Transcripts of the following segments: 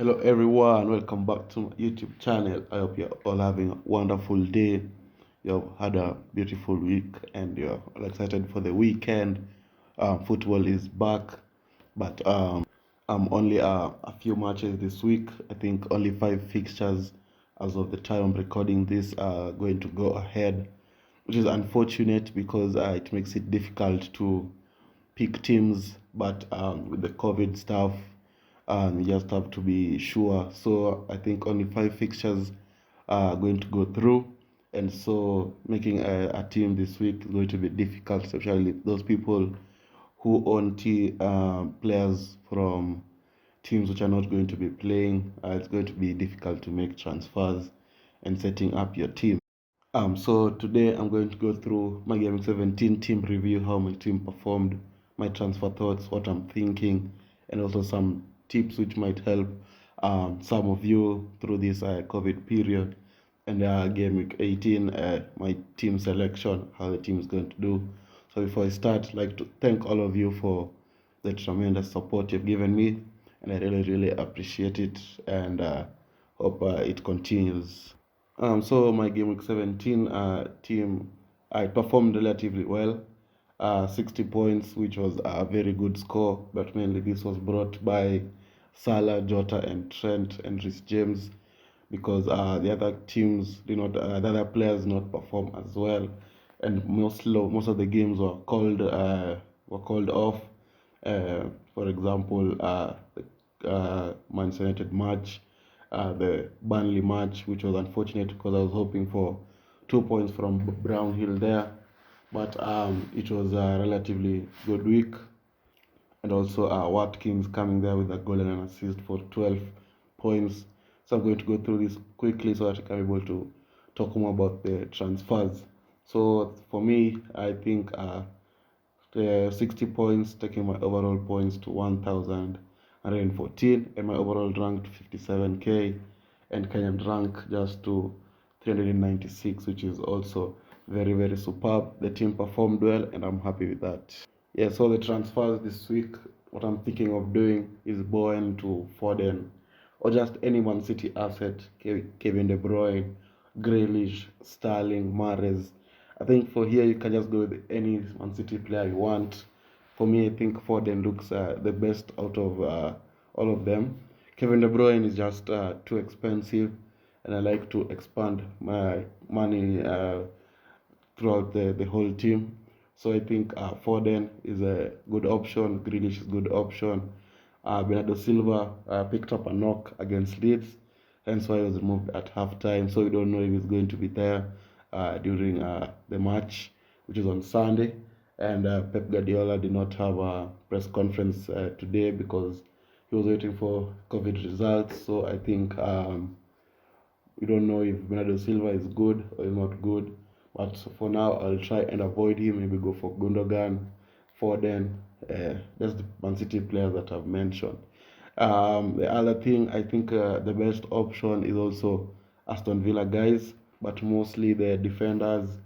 Hello everyone, welcome back to my YouTube channel. I hope you're all having a wonderful day. You've had a beautiful week and you're all excited for the weekend. Football is back, but only a few matches this week. I think only 5 fixtures as of the time I'm recording this are going to go ahead, which is unfortunate because it makes it difficult to pick teams, but with the COVID stuff, you just have to be sure. So I think only 5 fixtures are going to go through, and so making a team this week is going to be difficult, especially those people who own players from teams which are not going to be playing. It's going to be difficult to make transfers and setting up your team. So today I'm going to go through my GW18 team review, how my team performed, my transfer thoughts, what I'm thinking, and also some tips which might help some of you through this COVID period. And game week 18, my team selection, how the team is going to do. So before I start, I'd like to thank all of you for the tremendous support you've given me, and I really appreciate it, and hope it continues. So my game week 17 team, I performed relatively well. 60 points, which was a very good score, but mainly this was brought by Salah, Jota, and Trent and Rhys James, because the other teams did not, the other players did not perform as well, and most of the games were called off. For example, the Manchester United match, the Burnley match, which was unfortunate because I was hoping for 2 points from Brownhill there, but it was a relatively good week. And also Watkins coming there with a goal and an assist for 12 points. So I'm going to go through this quickly so that I can be able to talk more about the transfers. So for me, I think the 60 points, taking my overall points to 1,114, and my overall rank to 57k, and Kenyan rank just to 396, which is also very superb. The team performed well, and I'm happy with that. Yeah, so the transfers this week, what I'm thinking of doing is Bowen to Foden, or just any Man City asset, Kevin De Bruyne, Grealish, Sterling, Mahrez. I think for here you can just go with any Man City player you want. For me, I think Foden looks the best out of all of them. Kevin De Bruyne is just too expensive, and I like to expand my money throughout the whole team. So I think Foden is a good option. Grealish is a good option. Bernardo Silva picked up a knock against Leeds, hence why he was removed at halftime. So we don't know if he's going to be there during the match, which is on Sunday. And Pep Guardiola did not have a press conference today because he was waiting for COVID results. So I think we don't know if Bernardo Silva is good or is not good. But for now, I'll try and avoid him. Maybe go for Gundogan, Foden. That's the Man City players that I've mentioned. The other thing, I think the best option is also Aston Villa guys, but mostly the defenders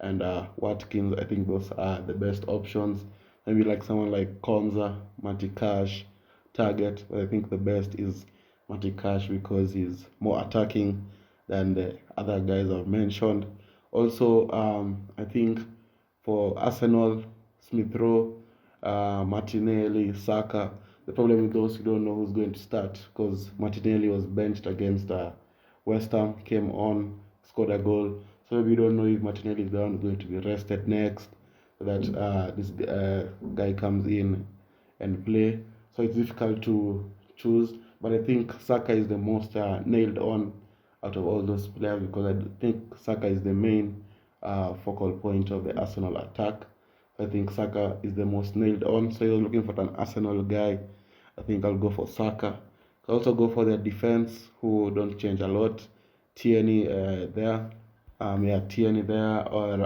and Watkins. I think those are the best options. Maybe like someone like Konza, Matty Cash, Target. I think the best is Matty Cash because he's more attacking than the other guys I've mentioned. Also, I think for Arsenal, Smith Rowe, Martinelli, Saka. The problem with those, you don't know who's going to start because Martinelli was benched against West Ham, came on, scored a goal. So maybe you don't know if Martinelli is the one going to be rested next, so that this guy comes in and play. So it's difficult to choose. But I think Saka is the most nailed on out of all those players because I think Saka is the main focal point of the Arsenal attack. I think Saka is the most nailed on. So you're looking for an Arsenal guy. I think I'll go for Saka. I'll also go for their defense, who don't change a lot. Tierney there. Tierney there. Or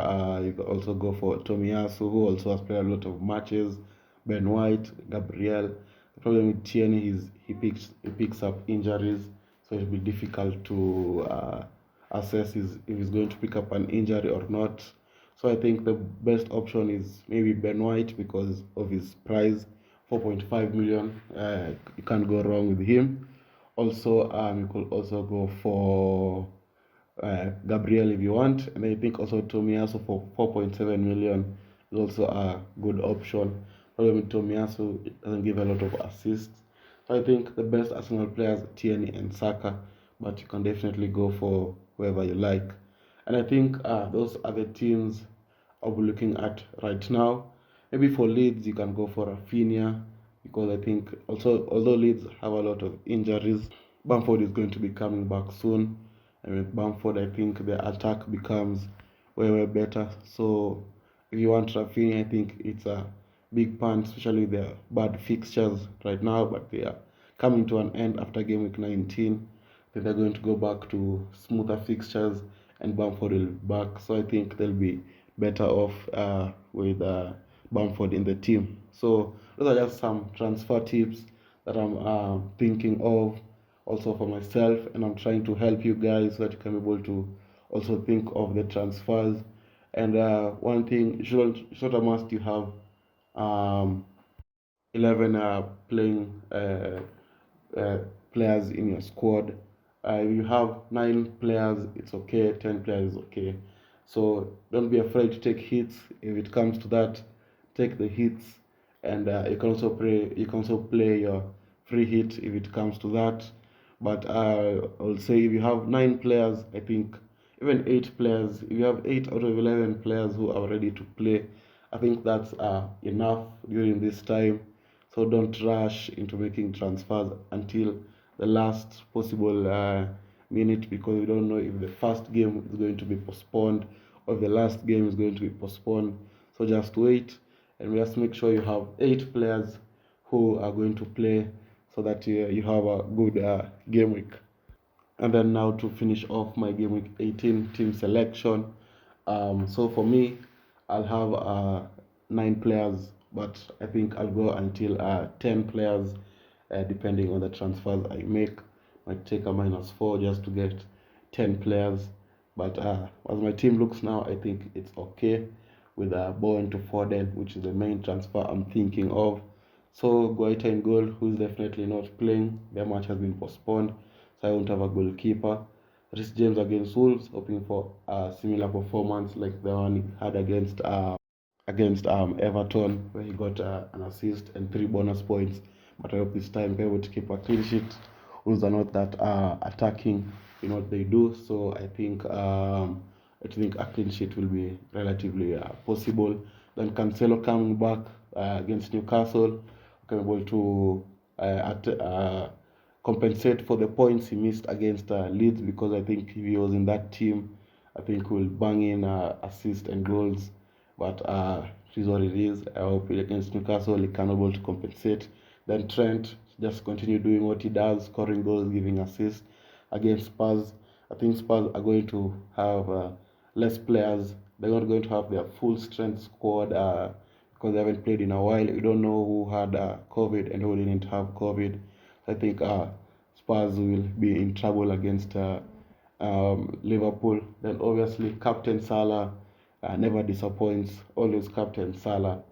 you can also go for Tomiyasu, who also has played a lot of matches. Ben White, Gabriel. The problem with Tierney is he picks up injuries, so it'll be difficult to assess if he's going to pick up an injury or not. So I think the best option is maybe Ben White because of his price, 4.5 million. You can't go wrong with him. Also, you could also go for Gabriel if you want, and I think also Tomiyasu for 4.7 million is also a good option. Probably Tomiyasu doesn't give a lot of assists, so I think the best Arsenal players Tierney and Saka, but you can definitely go for whoever you like. And I think those are the teams I'll be looking at right now. Maybe for Leeds you can go for Rafinha, because I think also although Leeds have a lot of injuries, Bamford is going to be coming back soon. And with Bamford, I think the attack becomes way better. So if you want Rafinha, I think it's a big punt, especially the bad fixtures right now, but they are coming to an end after game week 19. Then they're going to go back to smoother fixtures, and Bamford will be back. So I think they'll be better off with Bamford in the team. So those are just some transfer tips that I'm thinking of also for myself, and I'm trying to help you guys so that you can be able to also think of the transfers. And one thing, short a must you have 11 playing players in your squad. You have 9 players, it's okay. 10 players is okay. So don't be afraid to take hits. If it comes to that, take the hits, and you can also play. You can also play your free hit if it comes to that. But I'll say if you have 9 players, I think even 8 players. If you have 8 out of 11 players who are ready to play, I think that's enough during this time. So don't rush into making transfers until the last possible minute, because we don't know if the first game is going to be postponed or if the last game is going to be postponed. So just wait and just make sure you have 8 players who are going to play, so that you have a good game week. And then now to finish off my game week 18 team selection. So for me, I'll have 9 players, but I think I'll go until 10 players, depending on the transfers I make. Might take a -4 just to get 10 players. But as my team looks now, I think it's okay with Bowen to Foden, which is the main transfer I'm thinking of. So Guaita in goal, who's definitely not playing. Their match has been postponed, so I won't have a goalkeeper. Rhys James against Wolves, hoping for a similar performance like the one he had against Everton, where he got an assist and 3 bonus points. But I hope this time they're able to keep a clean sheet. Wolves are not that attacking in what they do, so I think a clean sheet will be relatively possible. Then Cancelo coming back against Newcastle, can be able to compensate for the points he missed against Leeds, because I think if he was in that team, I think we'll bang in assists and goals. But it is what it is. I hope against Newcastle he can be able to compensate. Then Trent just continue doing what he does, scoring goals, giving assists. Against Spurs, I think Spurs are going to have less players. They're not going to have their full strength squad because they haven't played in a while. We don't know who had COVID and who didn't have COVID. I think Spurs will be in trouble against Liverpool. Then obviously Captain Salah never disappoints. Always Captain Salah.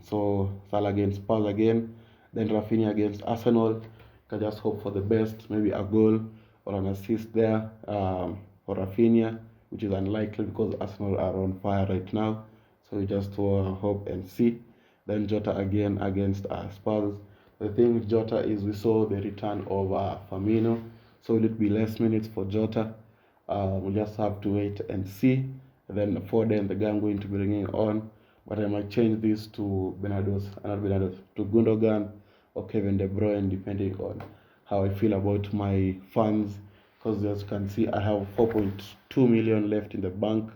So Salah against Spurs again. Then Rafinha against Arsenal. Can just hope for the best. Maybe a goal or an assist there for Rafinha, which is unlikely because Arsenal are on fire right now. So we just hope and see. Then Jota again against Spurs. The thing with Jota is we saw the return of Firmino, so will it be less minutes for Jota? We'll just have to wait and see. And then Foden, the guy I'm going to be bringing on, but I might change this to to Gundogan or Kevin De Bruyne, depending on how I feel about my funds. Because as you can see, I have 4.2 million left in the bank,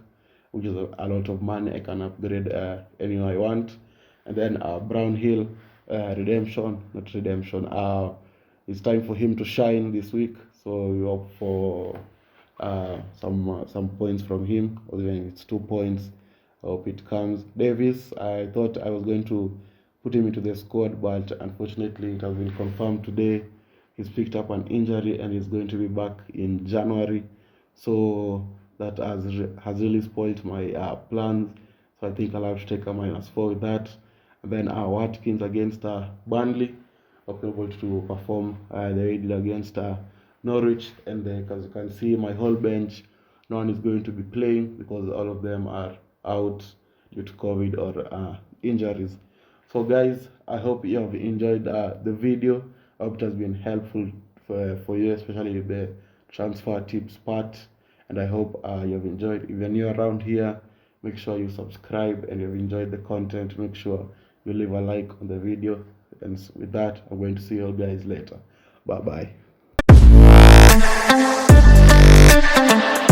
which is a lot of money. I can upgrade anyone I want. And then Brownhill, redemption, not redemption. It's time for him to shine this week, so we hope for some points from him. Even it's 2 points, I hope it comes. Davis, I thought I was going to put him into the squad, but unfortunately, it has been confirmed today. He's picked up an injury and he's going to be back in January. So that has really spoiled my plans. So I think I'll have to take a -4 with that. And then Watkins against Burnley. able to perform the way they did against Norwich. And as you can see, my whole bench, no one is going to be playing because all of them are out due to COVID or injuries. So guys, I hope you have enjoyed the video. I hope it has been helpful for you, especially the transfer tips part. And I hope you have enjoyed. If you're new around here, make sure you subscribe, and if you've enjoyed the content, make sure you leave a like on the video. And with that, I'm going to see you guys later. Bye bye.